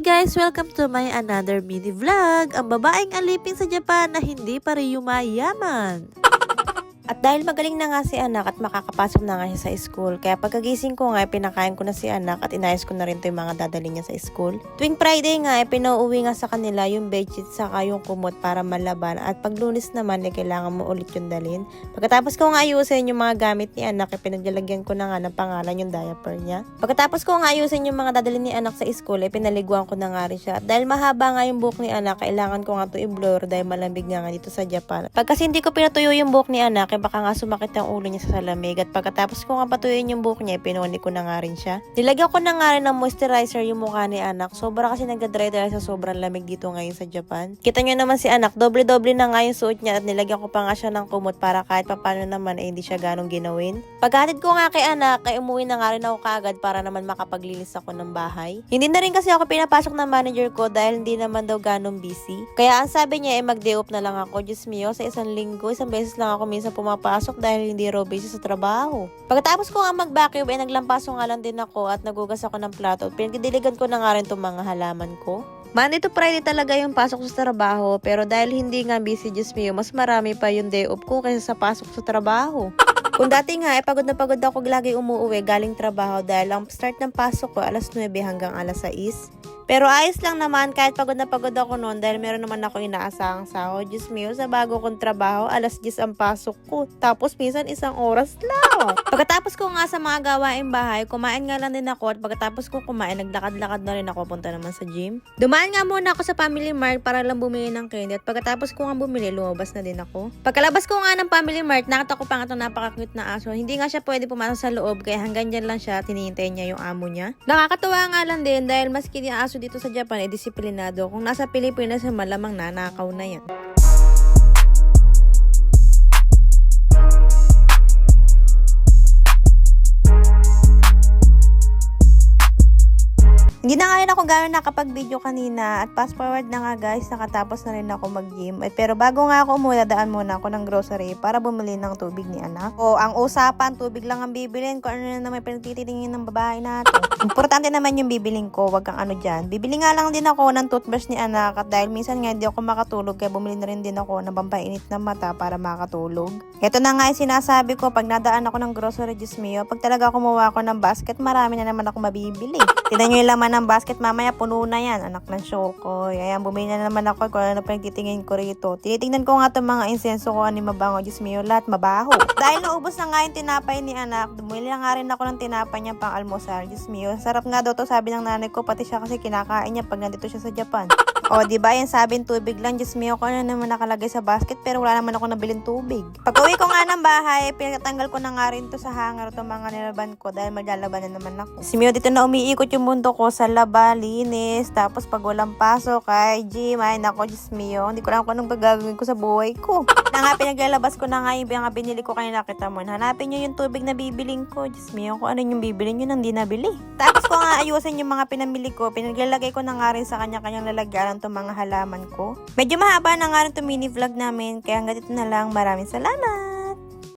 guys! Welcome to my another mini vlog. Ang babaeng alipin sa Japan na hindi pa rin yumayaman. At dahil magaling na nga si anak at makakapasok na nga siya sa school, kaya pagkagising ko nga, pinakain ko na si anak at inayos ko na rin to yung mga dadali niya sa school. Tuwing Friday nga, pinauuwi nga sa kanila yung bedsheet saka yung kumot para malaban at pag Lunes naman, kailangan mo ulit yung dalhin. Pagkatapos ko nga ayusin yung mga gamit ni anak, pinaglalagyan ko na nga ng pangalan yung diaper niya. Pagkatapos ko nga ayusin yung mga dadali ni anak sa school, pinaliguan ko na nga rin siya. At dahil mahaba nga yung buhok ni anak, kailangan ko nga to i-blur dahil malamig nga dito sa Japan. Pag kasi hindi ko pinatuyo yung buhok ni anak, baka nga sumakit ang ulo niya sa salamig at pagkatapos ko nga patuyuin yung buhok niya, pinuni ko na nga rin siya. Nilagyan ko na nga rin ng moisturizer yung mukha ni anak. Sobra kasi nagdadry dahil sa sobrang lamig dito ngayon sa Japan. Kita nyo naman si anak, doble-doble na nga yung suot niya at nilagyan ko pa nga siya ng kumot para kahit papano naman ay hindi siya ganong ginawin. Paghatid ko nga kay anak, ay umuwi na nga rin ako kaagad para naman makapaglinis ako ng bahay. Hindi na rin kasi ako pinapasok ng manager ko dahil hindi naman daw ganong busy. Kaya ang sabi niya ay mag-day off na lang ako. Diyos mio, sa isang linggo, isang beses lang ako minsan pumapasok dahil hindi raw busy sa trabaho. Pagkatapos ko nga mag-vacuum, ay naglampaso nga lang din ako at nagugas ako ng plato at pinagdiligan ko na nga rin itong mga halaman ko. Monday to Friday talaga yung pasok sa trabaho, pero dahil hindi nga busy, Diyos mio, mas marami pa yung day off ko kaysa sa pasok sa trabaho. Kung dati nga, pagod na pagod ako lagi umuuwi galing trabaho dahil ang start ng pasok ko alas 9 hanggang alas 6. Pero ayos lang naman kahit pagod na pagod ako noon dahil meron naman ako inaasahang sahod. Diyos mio, sa bago kong trabaho, alas 10 ang pasok ko. Tapos minsan 1 oras lang. Pagkatapos ko nga sa mga gawaing bahay, kumain nga lang din ako at pagkatapos ko kumain, naglakad-lakad na rin ako punta naman sa gym. Dumaan nga muna ako sa Family Mart para lang bumili ng candy at pagkatapos ko nga bumili, lumabas na din ako. Pagkalabas ko nga ng Family Mart, nakita ko pa nga itong napaka-cute na aso. Hindi nga siya pwede pumasok sa loob kaya hanggang dyan lang siya, tinihintay niya yung amo niya. Nakakatuwa nga lang din dahil maski yung aso dito sa Japan ay disiplinado. Kung nasa Pilipinas, malamang nanakaw na yan. Hindi na nga rin ako gano'n nakapag-video kanina at fast forward na nga guys, nakatapos na rin ako mag-gym. Pero bago nga ako umuwi, dadaan muna ako ng grocery para bumili ng tubig ni anak. O ang usapan, tubig lang ang bibilin ko ano na naman pinagtitingin ng babae natin. Importante naman yung bibiling ko, wag kang ano dyan. Bibili nga lang din ako ng toothbrush ni anak at dahil minsan nga hindi ako makatulog kaya bumili na rin din ako ng pampainit ng mata para makatulog. Ito na nga yung sinasabi ko, pag nadaan ako ng grocery, Diyos mio, pag talaga kumuha ako ng basket, marami na naman ako mabibili. Tignan nyo yung laman ng basket, mamaya puno na yan, anak ng Shokoy. Ayan, bumili na naman ako kung ano pa yung titingin ko rito. Tinitingnan ko nga itong mga insenso ko, ano mabango, Diyos mio, lahat mabaho. Dahil naubos na nga yung tinapay ni anak, bumili na nga rin ako ng tinapay niya pang almusal, Diyos mio. Sarap nga daw to, sabi ng nanay ko, pati siya kasi kinakain niya pag nandito siya sa Japan. O, diba yan, sabing tubig lang, Diyos mio, kung ano naman nakalagay sa basket, pero wala naman ako nabiling tubig. Pag uwi ko nga ng bahay, pinatanggal ko na nga rin to sa hanger, itong mga nilaban ko, dahil maglalaban na naman ako. Diyos mio, dito na umiikot yung mundo ko sa laba, linis, tapos pag walang pasok, ay gym, ay nako, Diyos mio, hindi ko lang kung anong gagawin ko sa buhay ko. Na nga, pinaglalabas ko na nga yung mga binili ko kanina, kita mo, hanapin nyo yung tubig na bibiling ko, Diyos mio, kung ano yung bibiling yun, hindi nabili. Tapos ko nga ayusin yung mga pinamili ko, pinaglalagay ko na nga rin sa kanya-kanyang lalagyan itong mga halaman ko. Medyo mahaba na nga rin itong mini vlog namin, kaya hanggang dito na lang, maraming salamat!